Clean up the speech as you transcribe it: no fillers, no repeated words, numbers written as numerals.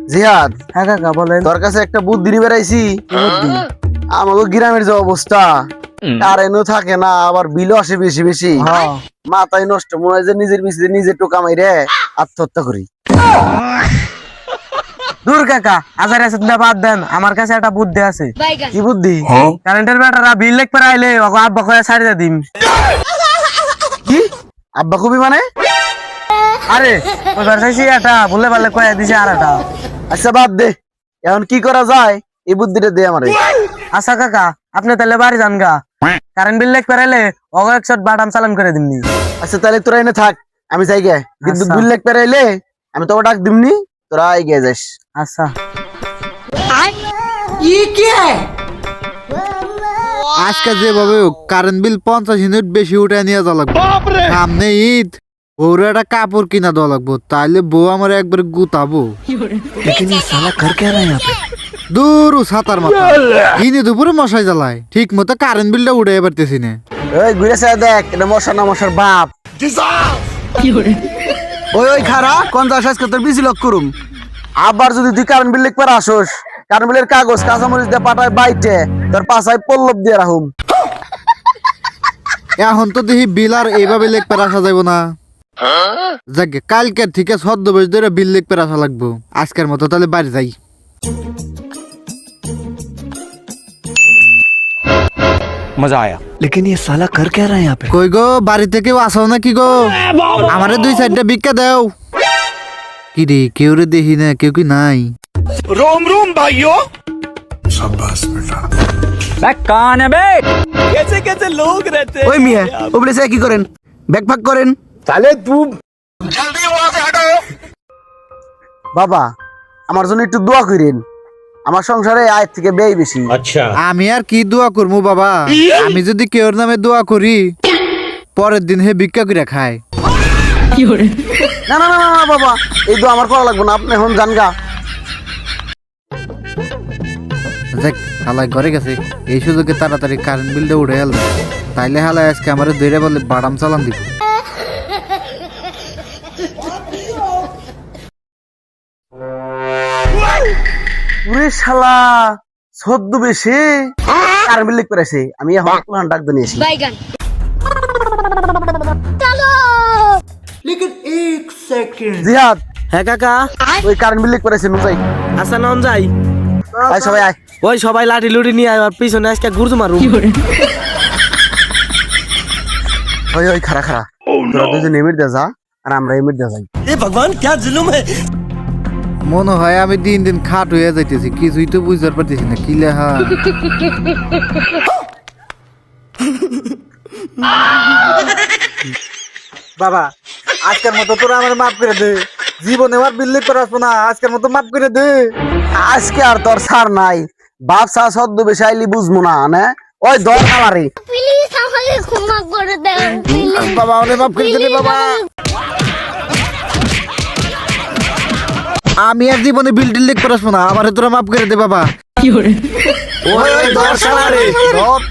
জিহাদ, হ্যাঁ কাকা বলেন। তোর কাছে একটা বুদ্ধি নিয়ে বেড়াইছি। আমাকে গ্রামের যে অবস্থা, কারেন্টও থাকে না, আবার বিলও আসে বেশি বেশি। হ্যাঁ। মাথায় নষ্ট, মনে হয় যে নিজের পিছিয়ে নিজে টোকা মাইরে আত্মহত্যা করি। দূর কাকা, আজার আছে বাদ দেন, আমার কাছে একটা বুদ্ধি আছে। কি বুদ্ধি? কারেন্টের ব্যাটারা বিল লেখ পরে আইলে ওকে আব্বা কয়ে ছাড়িয়ে দিম। কি আব্বা কবি মানে? আরে ওইবার চাইছি এটা বললে পারলে কয়ে দিছে আর একটা। আচ্ছা বাদ দে, এখন কি করা যায় এই বুদ্ধিটা দে আমারে। আচ্ছা কাকা, আপনি তাহলে বাড়ি যান গা, কারেন্ট বিল লেখ পরে আইলে ওকে 100 বাদাম চালান করে দিমনি। আচ্ছা তাহলে তোরা এনে থাক, আমি যাই গে। কিন্তু আচ্ছা। বিল লেখ পেরাইলে আমি তোকে ডাক দিমনি, তোরা এগিয়ে যাস। আচ্ছা। আজকে যেভাবে কারেন্ট বিল 50 ইউনিট বেশি উঠে নিয়ে যাওয়া লাগবে। সামনে ঈদ, বউর একটা কাপড় কিনা দেওয়া লাগবো, তাইলে বউ আমার একবার গুতাবো। দূর সাতার মাথা দিনে দুপুরে মশাই জ্বালায়, ঠিক মতো কারেন্ট বিলটা উঠে পারতেছি না। ওই ঘুরে চাই দেখ, এটা মশা না মশার বাপ। ওই ওই খারা কোন যাস আজকে তোর বিজি লক করুম। আবার যদি তুই কারেন্ট বিল লেখ পরে আসোস, কারেন্ট বিলের কাগজ কাঁচামরিচ দিয়ে পাঠায় বাইটে তোর পাশায় পল্লব দিয়ে রাখুম। এখন তো দেখি বিল আর এইভাবে লেখ পেরে আসা যাবো না। যাকে কালকের থেকে 14 ধরে বিল লেখ পেরে আসা লাগবো। আজকের মতো তাহলে বাড়ি যাই। मजा आया। लेकिन ये साला कर क्या रहा है यहाँ पे? কই গো, বাড়িতে কেউ আসাও না কি গো? আমারে 2-4টা ভিক্ষা দাও। কি রে, কেউ রে দেখি না, কেউ কি নাই? रोम रोम भाइयों। मैं कौन है बे? कैसे कैसे लोग रहते हैं? ওই মিয়া ওবলে কি করেন, ব্যাগ ফাক করেন। साले तू বাবা আমার জন্য একটু দোয়া করেন, আমার সংসারে আয় থেকে ব্যয় বেশি। আমি আর কি দোয়া করবো বাবা? আমি যদি কেউর নামে দোয়া করি, পরের দিন হে ভিক্ষা করে খায়। না না না না না বাবা, এই দোয়া আমার করা লাগবে না, আপনি এখন যান গা। দেখ হালাই ঘরে গেছে, এই সুযোগে তাড়াতাড়ি কারেন্ট বিলটা উঠে গেল, তাইলে হালাই আজকে আমার ধরে বলে বাদাম চালান দিব। ওরে শালা সদ্য বেশে কারেন্ট বিল লেখ পেরেছে, আমি এখন প্লান ডাক দিয়ে নিয়েছি। बैगन জিহাদ, হ্যাঁ কাকা। ওই কারেন্ট বিল লেখ পেরেছে নুসাই। আচ্ছা নন যাই। আয় সবাই আয়। ওই সবাই লাঠি লুটি নিয়ে আয়, আর পিছনে আজকে ঘুরতে মারু। ওই ওই খারা খারা, তোরা দুজন এমিট দে যা, আর আমরা এমিট দে যাই। ये भगवान क्या जुल्म है? মনে হয় আমি দিন দিন খাট হয়ে যাইতেছি, কিছুই তো বুঝতে পারতেছি না কি লেখা। বাবা আজকের মতো তোরা আমার মাফ করে দে, জীবনে আমার বিল লেখ করে আসবো না, আজকের মতো মাফ করে দে। আজকে আর তোর সার নাই, বাপ সা সদ্য বেশি আইলি বুঝবো না না। ওই দর আমারে প্লিজ আমাকে ক্ষমা করে দাও প্লিজ বাবা ওরে মাফ করে দে বাবা। আমি আর জীবনে বিল টিল লেখ করে আসবো না, আমার তোরা মাফ করে দে বাবা। ওই ওই দর শালা রে, ধর।